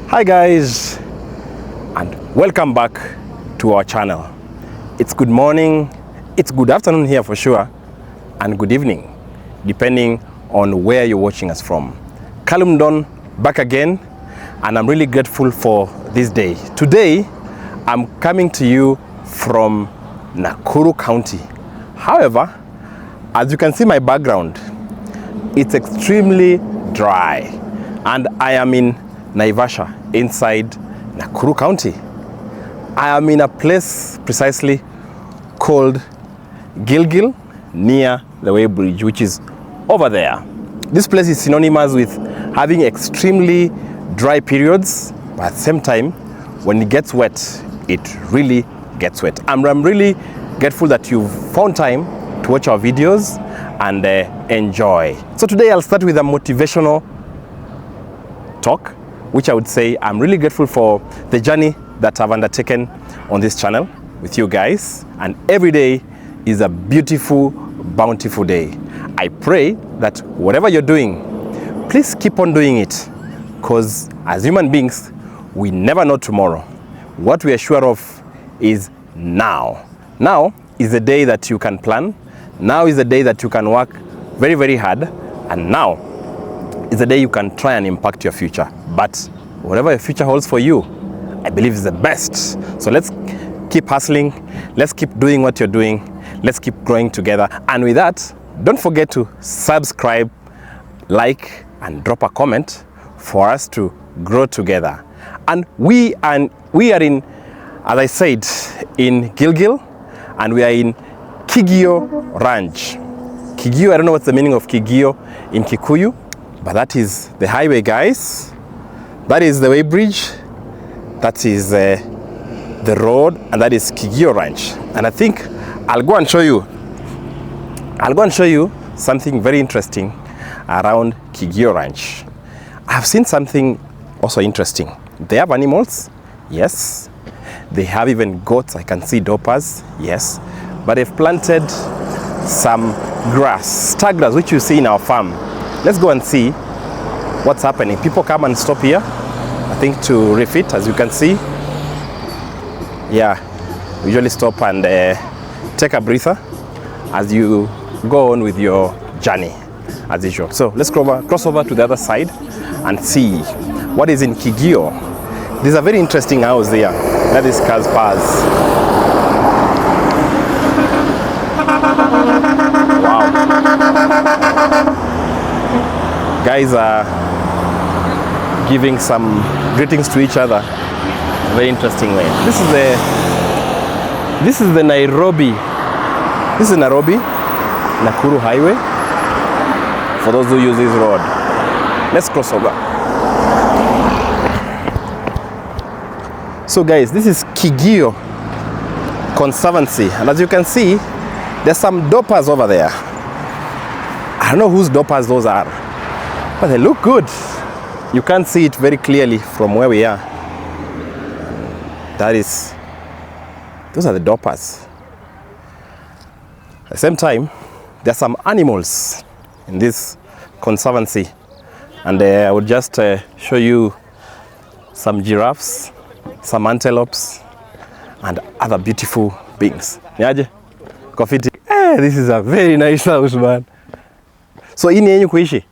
Hi guys, and welcome back to our channel. It's good morning, it's good afternoon here for sure, and good evening, depending on where you're watching us from. Callum Don back again, and I'm really grateful for this day. Today, I'm coming to you from Nakuru County. However, as you can see my background, it's extremely dry, and I am in Naivasha, inside Nakuru County. I am in a place precisely called Gilgil, near the Way Bridge, which is over there. This place is synonymous with having extremely dry periods, but at the same time, when it gets wet, it really gets wet. I'm really grateful that you've found time to watch our videos and enjoy. So today I'll start with a motivational talk, which I would say I'm really grateful for the journey that I've undertaken on this channel with you guys, and every day is a beautiful, bountiful day. I pray that whatever you're doing, please keep on doing it, because as human beings, we never know tomorrow. What we are sure of is now. Now is the day that you can plan. Now is the day that you can work very, very hard, and now is the day you can try and impact your future. But whatever your future holds for you, I believe is the best. So let's keep hustling, let's keep doing what you're doing, let's keep growing together. And with that, don't forget to subscribe, like, and drop a comment for us to grow together. And we are in, as I said, in Gilgil, and we are in Kigio Ranch. Kigio, I don't know what's the meaning of Kigio in Kikuyu, but that is the highway, guys. That is the Way Bridge. That is the road, and that is Kigio Ranch. And I think I'll go and show you something very interesting around Kigio Ranch. I've seen something also interesting. They have animals, yes. They have even goats. I can see doppers, yes. But they've planted some grass, star grass, which you see in our farm. Let's go and see what's happening. People come and stop here, I think, to refit, as you can see. Yeah, we usually stop and take a breather as you go on with your journey, as usual. So let's cross over to the other side and see what is in Kigio. There's a very interesting house there. That is Kazpaz. Wow. Guys are giving some greetings to each other. Very interesting way. This is the Nairobi. This is Nairobi Nakuru Highway. For those who use this road, let's cross over. So guys, this is Kigio Conservancy, and as you can see, there's some doppers over there. I don't know whose doppers those are, but they look good. You can't see it very clearly from where we are. Those are the doppers. At the same time, there are some animals in this conservancy, and I would just show you some giraffes, some antelopes, and other beautiful beings. Niaje? Kofiti. This is a very nice house, man. So hii ni yenyu kuishi?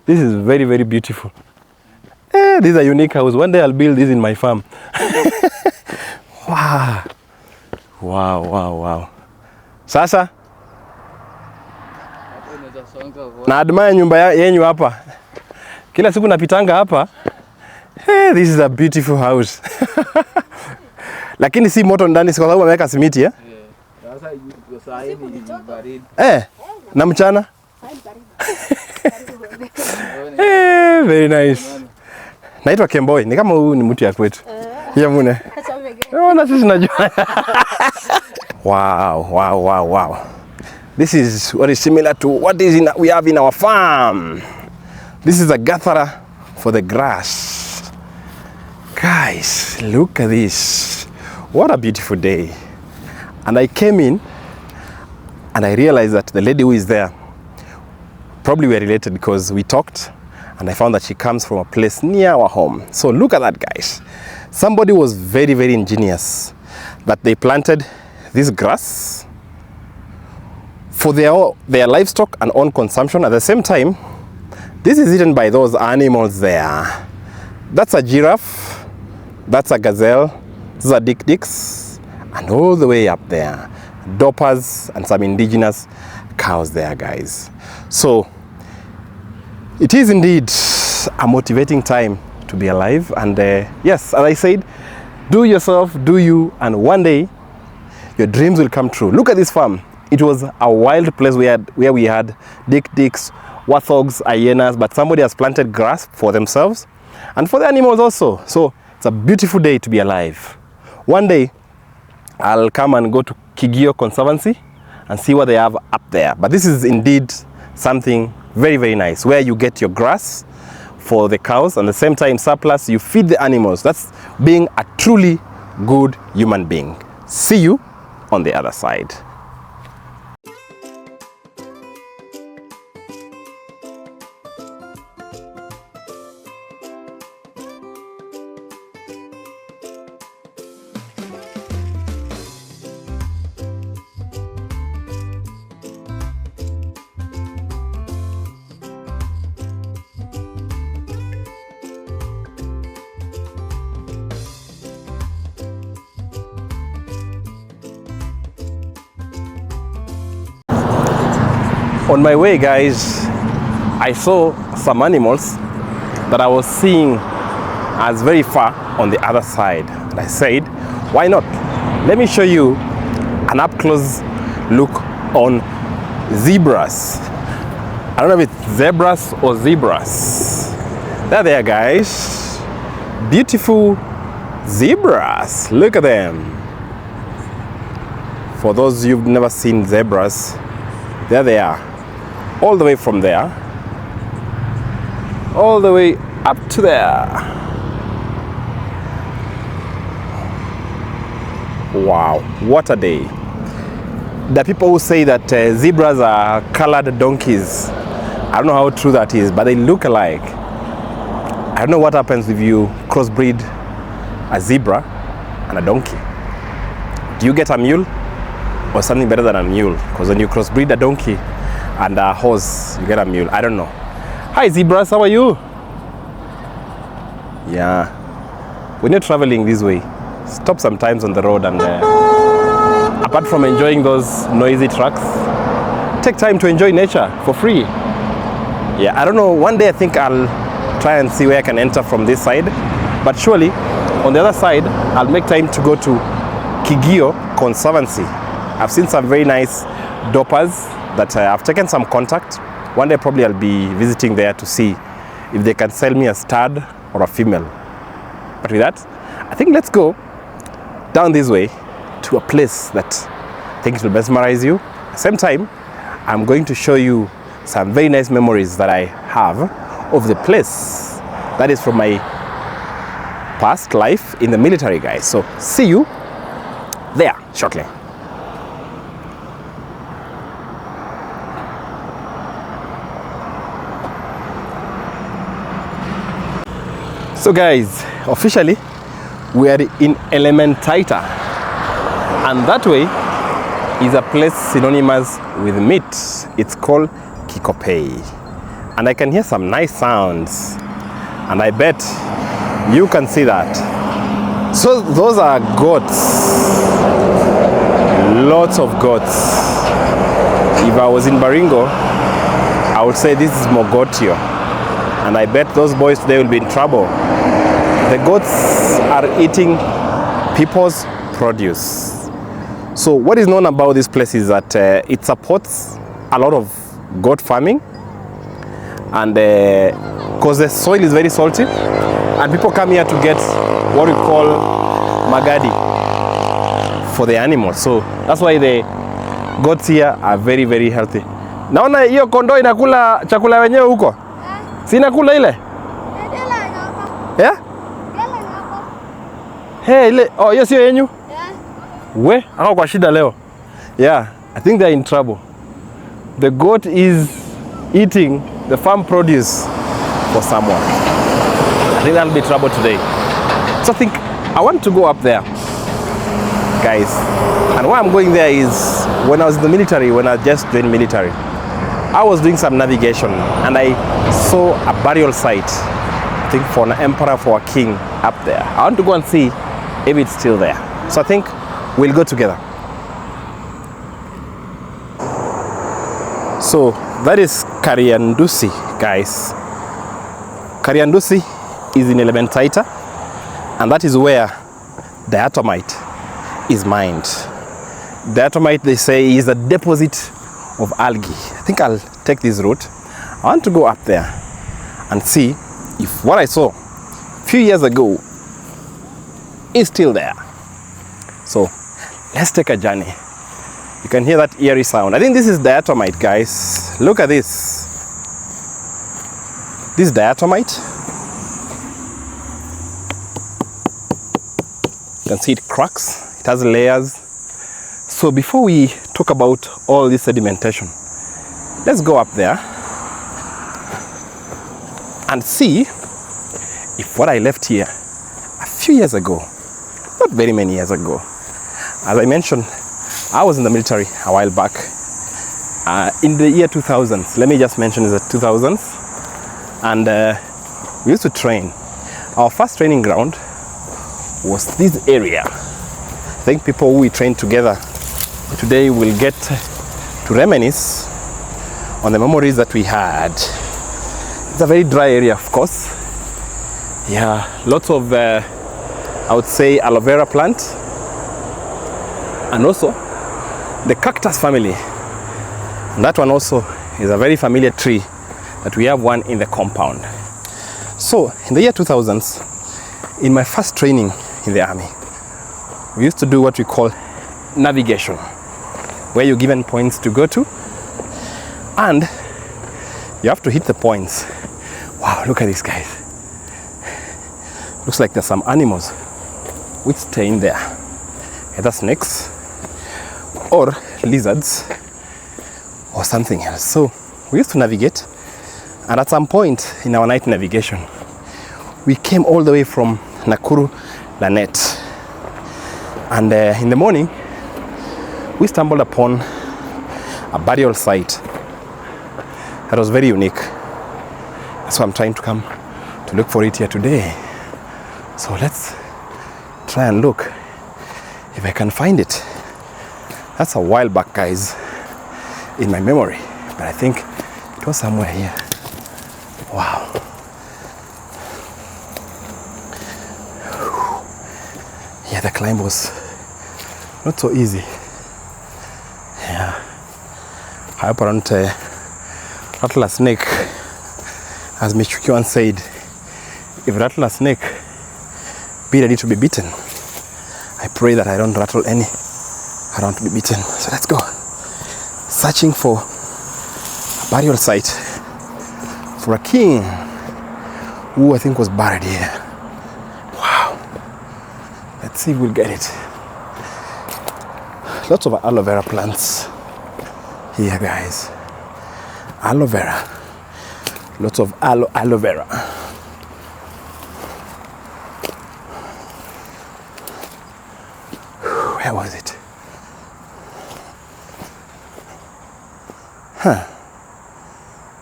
This is very, very beautiful. This is a unique house. One day I'll build this in my farm. Wow. Wow, wow, wow. Sasa? Na admire nyumba yenyu hapa. Kila siku napitanga hapa. This is a beautiful house. Lakini si moto ndani, kwa sababu wameweka simiti, eh? Sasa baridi. Na mchana? Very nice. Naitwa Kemboi. Ni kama huyu ni mtu ya kwetu. Ya mune. Na sisi najua. Wow. This is what is similar to what we have in our farm. This is a gatherer for the grass. Guys, look at this. What a beautiful day. And I came in and I realized that the lady who is there, probably we're related because we talked and I found that she comes from a place near our home. So look at that, guys. Somebody was very, very ingenious that they planted this grass for their livestock and own consumption. At the same time, this is eaten by those animals there. That's a giraffe, that's a gazelle, those are dik-diks, and all the way up there, doppers and some indigenous cows there, guys. So it is indeed a motivating time to be alive. And yes, as I said, do yourself, do you, and one day your dreams will come true. Look at this farm. It was a wild place where we had dik-diks, warthogs, hyenas, but somebody has planted grass for themselves and for the animals also. So it's a beautiful day to be alive. One day I'll come and go to Kigio Conservancy and see what they have up there. But this is indeed something very, very nice, where you get your grass for the cows and at the same time surplus you feed the animals. That's being a truly good human being. See you on the other side. On my way, guys, I saw some animals that I was seeing as very far on the other side. And I said, why not? Let me show you an up-close look on zebras. I don't know if it's zebras or zebras. There they are, guys. Beautiful zebras. Look at them. For those who've never seen zebras, there they are. All the way from there, all the way up to there. Wow, what a day. There are people who say that zebras are colored donkeys. I don't know how true that is, but they look alike. I don't know what happens if you crossbreed a zebra and a donkey. Do you get a mule or something better than a mule? Because when you crossbreed a donkey and a horse, you get a mule. I don't know. Hi zebras, how are you? Yeah. When you're traveling this way, stop sometimes on the road and apart from enjoying those noisy trucks, take time to enjoy nature for free. Yeah, I don't know, one day I think I'll try and see where I can enter from this side, but surely on the other side I'll make time to go to Kigio Conservancy. I've seen some very nice doppers that I've taken some contact. One day probably I'll be visiting there to see if they can sell me a stud or a female. But with that, I think let's go down this way to a place that I think will mesmerize you. At the same time, I'm going to show you some very nice memories that I have of the place. That is from my past life in the military, guys. So see you there shortly. So guys, officially we are in Elementaita, and that way is a place synonymous with meat. It's called Kikopei, and I can hear some nice sounds, and I bet you can see that. So those are goats, lots of goats. If I was in Baringo, I would say this is Mogotio, and I bet those boys today will be in trouble. The goats are eating people's produce. So what is known about this place is that it supports a lot of goat farming, and because the soil is very salty, and people come here to get what we call magadi for the animals. So that's why the goats here are very, very healthy. Naona hiyo kondoo inakula chakula wenyewe huko. Si inakula ile? Yeah? Hey, ile, oh, hiyo sio yenyu? Yeah. We, hao kwa shida leo. Yeah, I think they're in trouble. The goat is eating the farm produce for someone. I think that'll be trouble today. So I think I want to go up there, guys. And why I'm going there is when I was in the military, when I just joined military, I was doing some navigation and I saw a burial site, I think for an emperor, for a king up there. I want to go and see if it's still there. So I think we'll go together. So that is Kariandusi, guys. Kariandusi is in Elementaita, and that is where diatomite is mined. Diatomite, they say, is a deposit of algae. I think I'll take this route. I want to go up there and see if what I saw a few years ago is still there. So let's take a journey. You can hear that eerie sound. I think this is diatomite, guys. Look at this. This diatomite. You can see it cracks. It has layers. So before we talk about all this sedimentation, let's go up there and see if what I left here a few years ago, not very many years ago. As I mentioned, I was in the military a while back, in the year 2000s. Let me just mention it's the 2000s. And we used to train. Our first training ground was this area. I think people who we trained together today will get to reminisce on the memories that we had. It's a very dry area, of course. Yeah, lots of, I would say, aloe vera plant. And also, the cactus family. And that one also is a very familiar tree that we have one in the compound. So, in the year 2000s, in my first training in the army, we used to do what we call navigation, where you're given points to go to, and you have to hit the points. Wow, look at these guys. Looks like there's some animals which stay in there. Either snakes or lizards or something else. So we used to navigate, and at some point in our night navigation, we came all the way from Nakuru, Lanet. And in the morning, we stumbled upon a burial site that was very unique. That's why I'm trying to come to look for it here today. So let's try and look if I can find it. That's a while back, guys, in my memory, but I think it was somewhere here. Wow. Yeah, the climb was not so easy. Yeah. I hope I don't rattle a snake. As Michuki once said, if rattle a snake, be ready to be bitten. I pray that I don't rattle any. I don't want to be bitten. So let's go. Searching for a burial site for a king who I think was buried here. Wow. Let's see if we'll get it. Lots of aloe vera plants here, guys. Aloe vera. Lots of aloe vera. Where was it? Huh.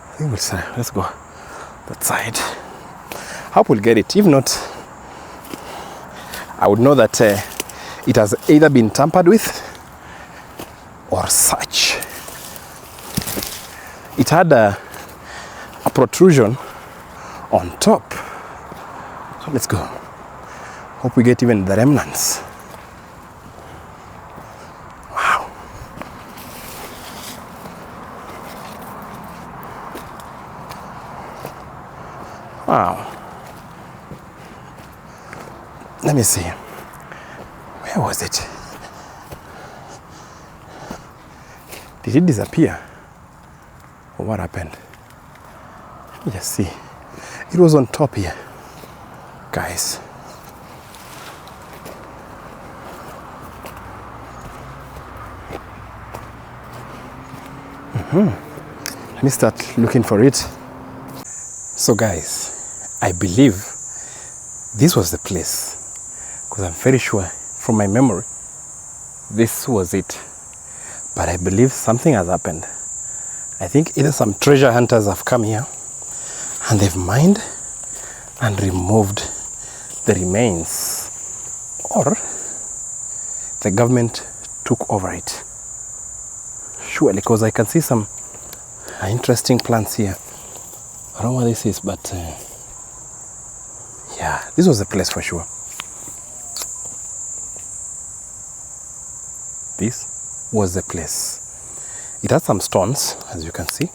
I think we'll say, let's go that side. Hope we'll get it. If not, I would know that it has either been tampered with or such. It had a protrusion on top. So let's go. Hope we get even the remnants. Wow. Wow. Let me see. Where was it? Did it disappear? Or what happened? Let me just see. It was on top here, guys. Let me start looking for it. So guys, I believe this was the place, because I'm very sure from my memory this was it. But I believe something has happened. I think either some treasure hunters have come here and they've mined and removed the remains, or the government took over it. Surely, because I can see some interesting plants here. I don't know what this is, but yeah, this was the place for sure. This was the place. It had some stones, as you can see.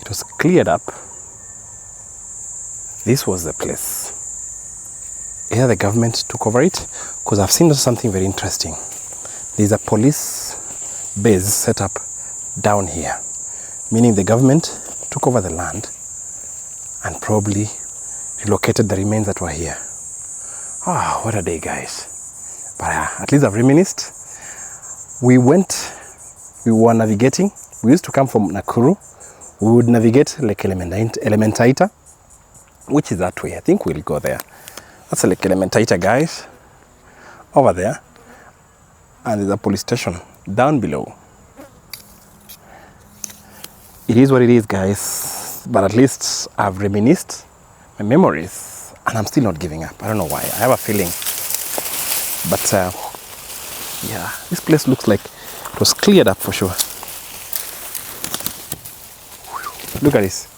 It was cleared up. This was the place. Either the government took over it, because I've seen something very interesting. There's a police base set up down here, meaning the government took over the land and probably relocated the remains that were here. Ah, what a day, guys. But at least I've reminisced. We were navigating. We used to come from Nakuru. We would navigate like Elementaita, which is that way. I think we'll go there. That's like Elementaita, guys. Over there. And there's a police station down below. It is what it is, guys. But at least I've reminisced my memories and I'm still not giving up. I don't know why. I have a feeling. But yeah, this place looks like it was cleared up for sure. Look at this.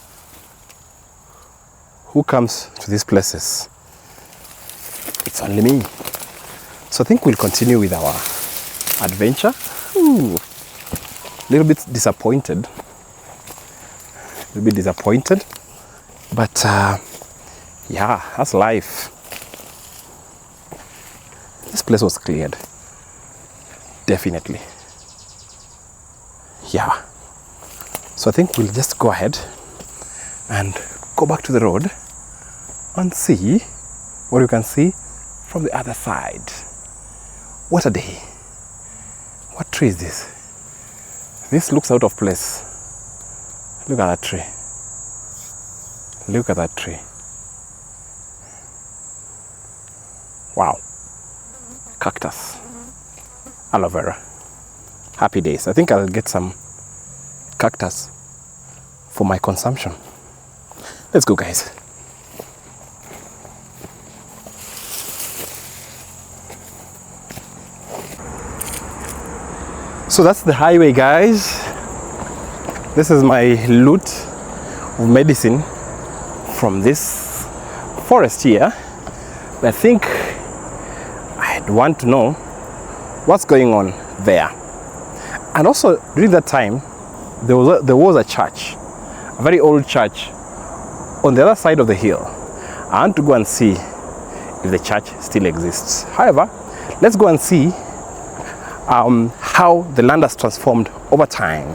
Who comes to these places? It's only me. So I think we'll continue with our adventure. Ooh, a little bit disappointed. But yeah, that's life. This place was cleared. Definitely. Yeah. So I think we'll just go ahead and go back to the road and see what you can see from the other side. What a day. What tree is this? This looks out of place. Look at that tree. Look at that tree. Wow. Cactus. Aloe vera. Happy days. I think I'll get some cactus for my consumption. Let's go, guys. So that's the highway, guys. This is my loot of medicine from this forest here. I think I'd want to know what's going on there. And also during that time, there was a church, a very old church on the other side of the hill. I want to go and see if the church still exists. However, let's go and see how the land has transformed over time,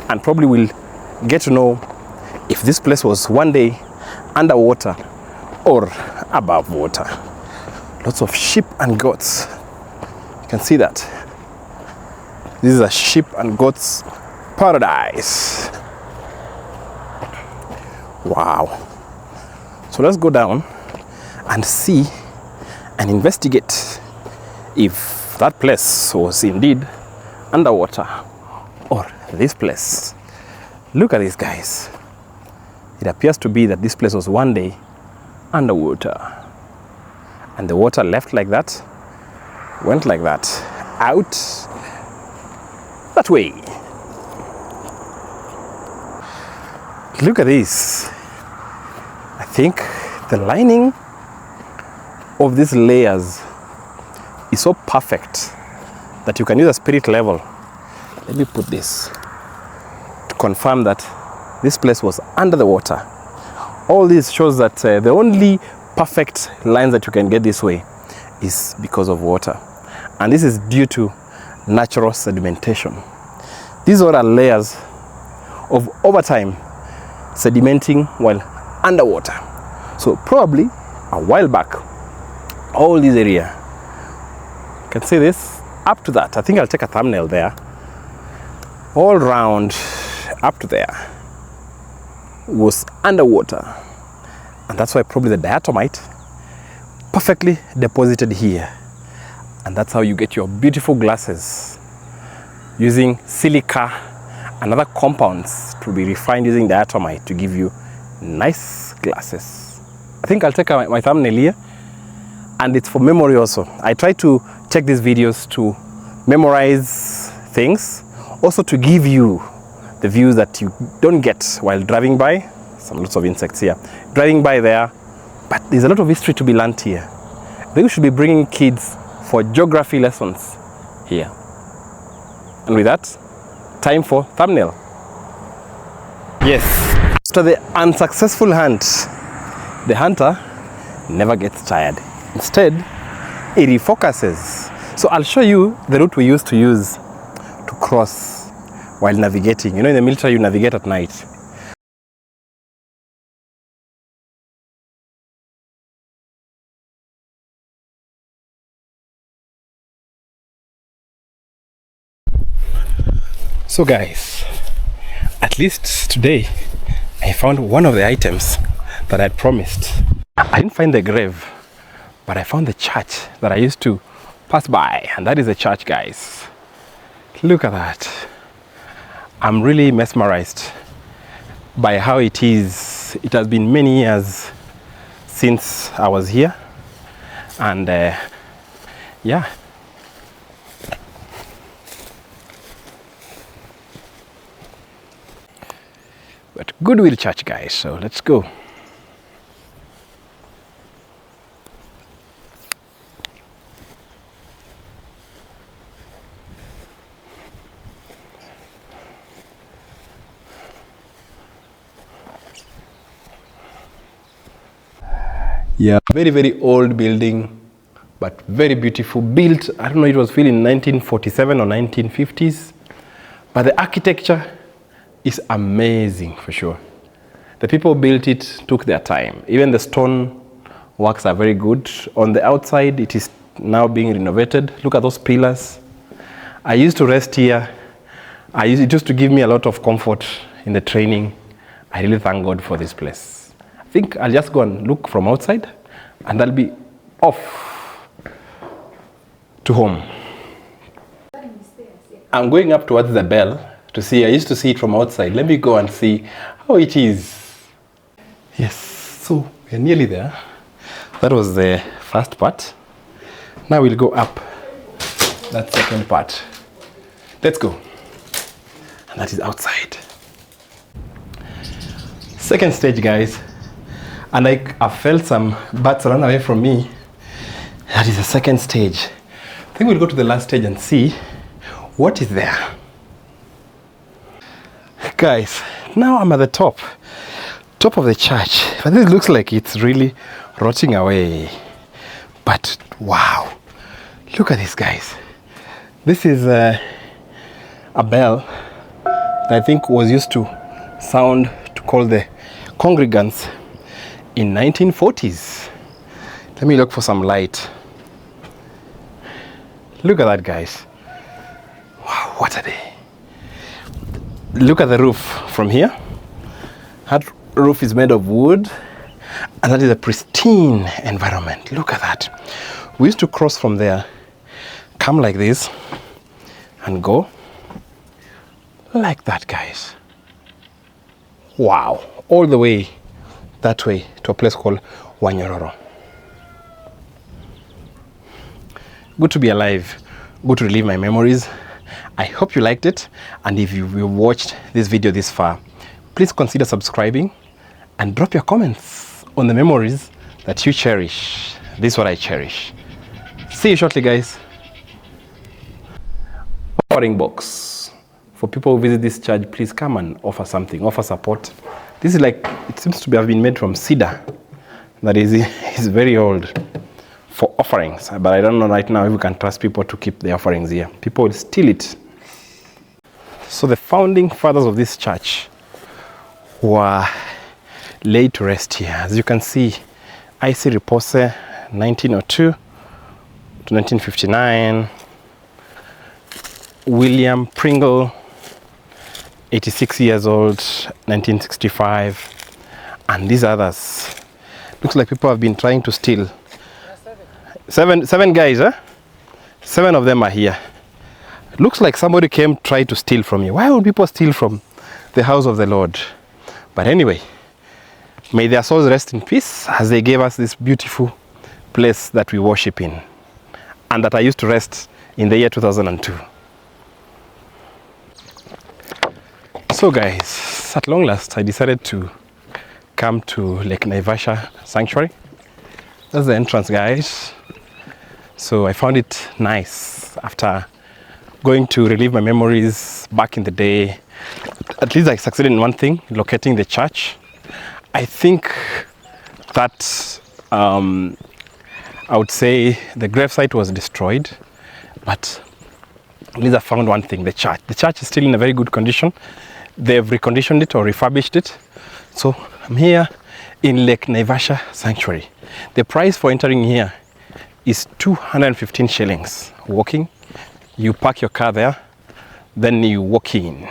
and probably we'll get to know if this place was one day underwater or above water. Lots of sheep and goats. You can see that. This is a sheep and goats paradise. Wow. So let's go down and see and investigate if that place was indeed underwater or this place. Look at this, guys. It appears to be that this place was one day underwater, and the water left like that, went like that, out that way. Look at this. I think the lining of these layers is so perfect that you can use a spirit level. Let me put this to confirm that this place was under the water. All this shows that the only perfect lines that you can get this way is because of water. And this is due to natural sedimentation. These are layers of over time sedimenting while underwater. So probably a while back, all this area, you can see this up to that. I think I'll take a thumbnail there. All round up to there was underwater. And that's why probably the diatomite perfectly deposited here. And that's how you get your beautiful glasses, using silica and other compounds to be refined using diatomite to give you nice glasses. I think I'll take my thumbnail here, and it's for memory also. I try to check these videos to memorize things, also to give you the views that you don't get while driving by. Some lots of insects here. Driving by there, but there's a lot of history to be learnt here. I think we should be bringing kids for geography lessons here. And with that, time for thumbnail. Yes, after the unsuccessful hunt, the hunter never gets tired. Instead, it refocuses. So I'll show you the route we used to use to cross while navigating. You know, in the military, you navigate at night. So guys, at least today I found one of the items that I'd promised. I didn't find the grave, but I found the church that I used to pass by, and that is the church, guys. Look at that. I'm really mesmerized by how it is. It has been many years since I was here, and yeah. But Goodwill Church, guys, so let's go. Yeah, very, very old building, but very beautiful. Built, I don't know, it was built in 1947 or 1950s, but the architecture is amazing for sure. The people built it, took their time. Even the stone works are very good. On the outside, it is now being renovated. Look at those pillars. I used to rest here. It used to give me a lot of comfort in the training. I really thank God for this place. I think I'll just go and look from outside, and I'll be off to home. I'm going up towards the bell to see. I used to see it from outside. Let me go and see how it is. Yes, so we're nearly there. That was the first part. Now we'll go up that second part. Let's go. And that is outside. Second stage, guys. And I felt some bats run away from me. That is the second stage. I think we'll go to the last stage and see what is there. Guys, now I'm at the top of the church, but this looks like it's really rotting away. But wow, look at this, guys. This is a bell that I think was used to sound to call the congregants in 1940s. Let me look for some light. Look at that, guys. Wow, what are they? Look at the roof from here. That roof is made of wood, and that is a pristine environment. Look at that. We used to cross from there, come like this, and go like that, guys. Wow, all the way that way to a place called Wanyororo. Good to be alive, good to relive my memories. I hope you liked it, and if you've watched this video this far, please consider subscribing and drop your comments on the memories that you cherish. This is what I cherish. See you shortly, guys. Offering box. For people who visit this church, please come and offer something, offer support. This is like, it seems to have been made from cedar. That is very old. For offerings, but I don't know right now if we can trust people to keep the offerings here. People will steal it. So the founding fathers of this church were laid to rest here. As you can see, I.C. Repose, 1902 to 1959. William Pringle, 86 years old, 1965. And these others, Looks like people have been trying to steal. Seven guys, huh? 7 of them are here. Looks like somebody came try to steal from you. Why would people steal from the house of the Lord? But anyway, may their souls rest in peace as they gave us this beautiful place that we worship in, and that I used to rest in the year 2002. So guys, at long last I decided to come to Lake Naivasha Sanctuary. That's the entrance, guys. So I found it nice after going to relive my memories back in the day. At least I succeeded in one thing, locating the church. I think that I would say the gravesite was destroyed, but at least I found one thing, the church. The church is still in a very good condition. They've reconditioned it or refurbished it. So I'm here in Lake Naivasha Sanctuary. The price for entering here is 215 shillings. Walking, you park your car there, then you walk in.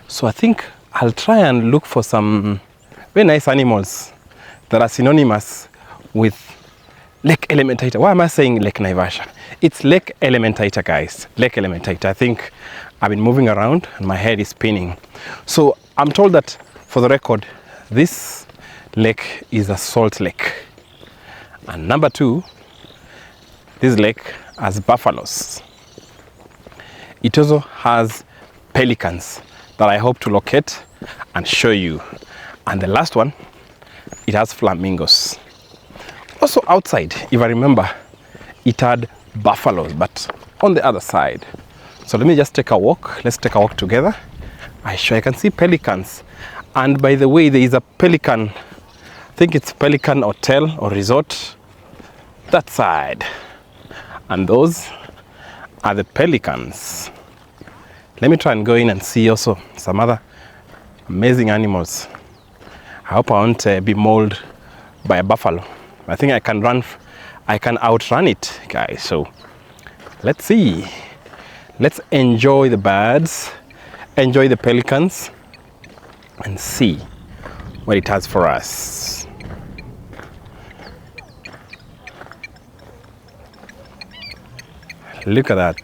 So I think I'll try and look for some very nice animals that are synonymous with Lake Elementaita. Why am I saying Lake Naivasha? It's Lake Elementaita, guys. Lake Elementaita. I think I've been moving around and my head is spinning. So I'm told that, for the record, this lake is a salt lake. And number 2, this lake has buffaloes. It also has pelicans that I hope to locate and show you. And the last one, it has flamingos. Also outside, if I remember, it had buffaloes, but on the other side. So let me just take a walk. Let's take a walk together. I can see pelicans. And by the way, there is a pelican, I think it's Pelican Hotel or Resort, that side. And those are the pelicans. Let me try and go in and see also some other amazing animals. I hope I won't be mauled by a buffalo. I think I can outrun it, guys. So let's see. Let's enjoy the birds, enjoy the pelicans, and see what it has for us. Look at that.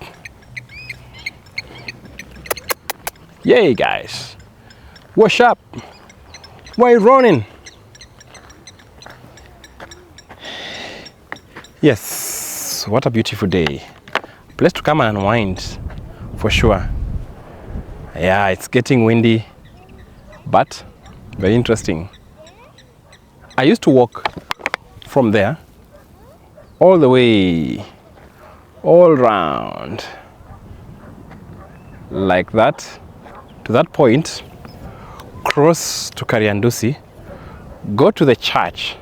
Yay, guys. What's up? Why are you running? Yes, what a beautiful day. Place to come and unwind, for sure. Yeah, it's getting windy, but very interesting. I used to walk from there all the way, all round, like that, to that point, cross to Kariandusi, go to the church,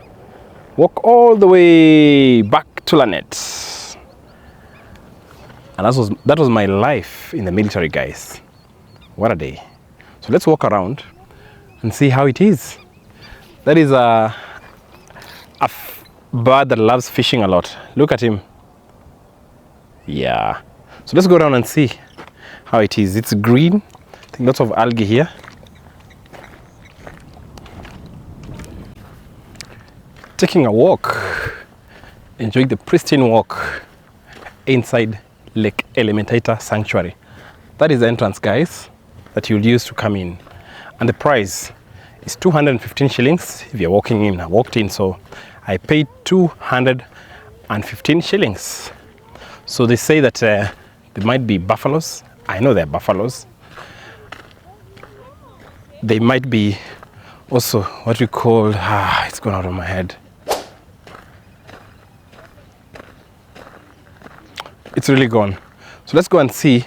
walk all the way back to Lanet. And that was my life in the military, guys. What a day. So let's walk around and see how it is. That is a bird that loves fishing a lot. Look at him. Yeah. So let's go around and see how it is. It's green. I think lots of algae here. Taking a walk, enjoying the pristine walk inside Lake Elementaita Sanctuary. That is the entrance, guys, that you'll use to come in. And the price is 215 shillings if you're walking in. I walked in, so I paid 215 shillings. So they say that there might be buffaloes. I know there are buffaloes. They might be also what we call, it's gone out of my head. It's really gone. So let's go and see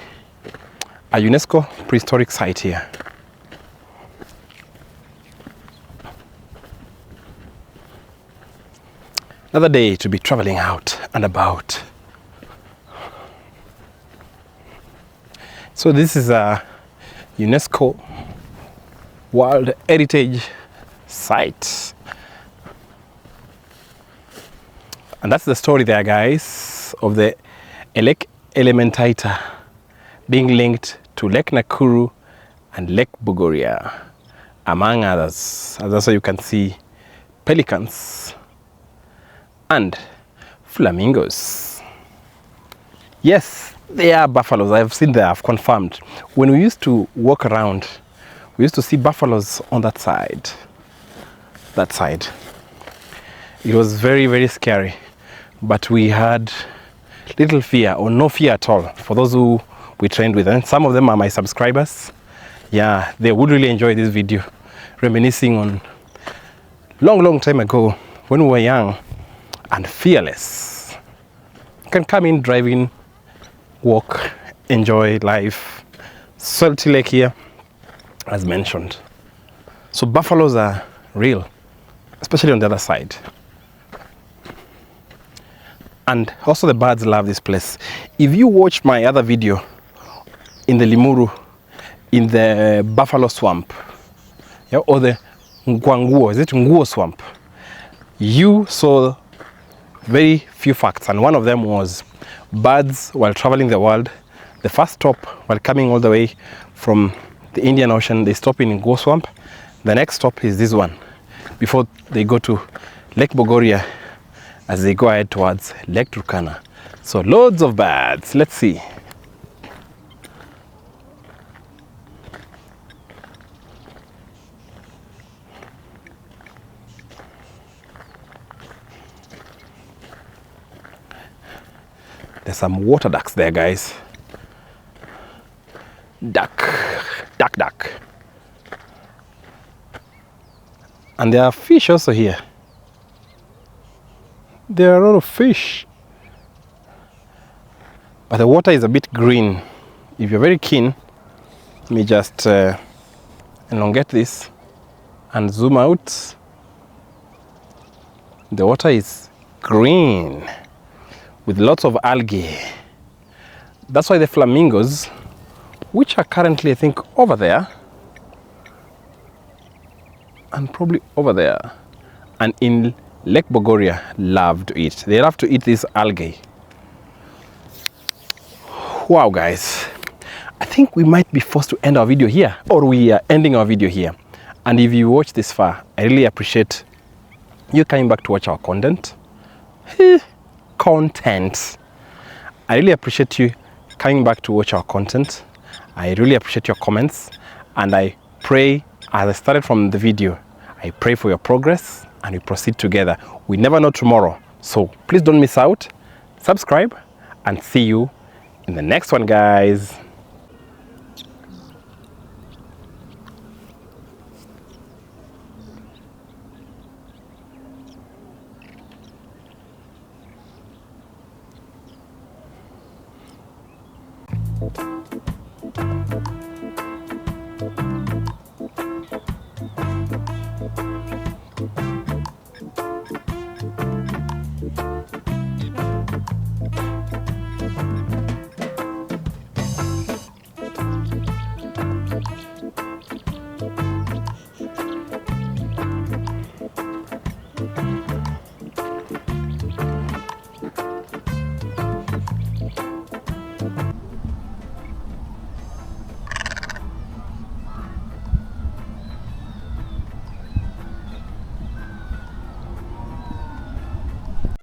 a UNESCO prehistoric site here. Another day to be traveling out and about. So this is a UNESCO World Heritage Site. And that's the story there, guys, of the Lake Elementaita being linked to Lake Nakuru and Lake Bogoria, among others. As also you can see pelicans, and flamingos. Yes, they are buffaloes. I've seen them, I've confirmed. When we used to walk around, we used to see buffaloes on that side. That side. It was very, very scary. But we had little fear or no fear at all for those who we trained with. And some of them are my subscribers. Yeah, they would really enjoy this video, reminiscing on long time ago when we were young and fearless. You can come in driving, walk, enjoy life. Salty Lake here, as mentioned. So buffaloes are real, especially on the other side. And also the birds love this place. If you watch my other video in the Limuru, in the buffalo swamp, yeah, or the Nguanguo, is it Nguo swamp? You saw very few facts, and one of them was birds while traveling the world. The first stop while coming all the way from the Indian Ocean, they stop in Nguo swamp. The next stop is this one, before they go to Lake Bogoria as they go ahead towards Lake Turkana. So loads of birds. Let's see. There's some water ducks there, guys. Duck. And there are fish also here. There are a lot of fish. But the water is a bit green. If you're very keen, let me just elongate this and zoom out. The water is green with lots of algae. That's why the flamingos, which are currently, I think, over there, and probably over there, and in Lake Bogoria, love to eat. They love to eat this algae. Wow, guys. I think we might be forced to end our video here, or we are ending our video here. And if you watch this far, I really appreciate you coming back to watch our content. I really appreciate you coming back to watch our content. I really appreciate your comments, and I pray, as I started from the video, I pray for your progress and we proceed together. We never know tomorrow, so please don't miss out. Subscribe and see you in the next one, guys.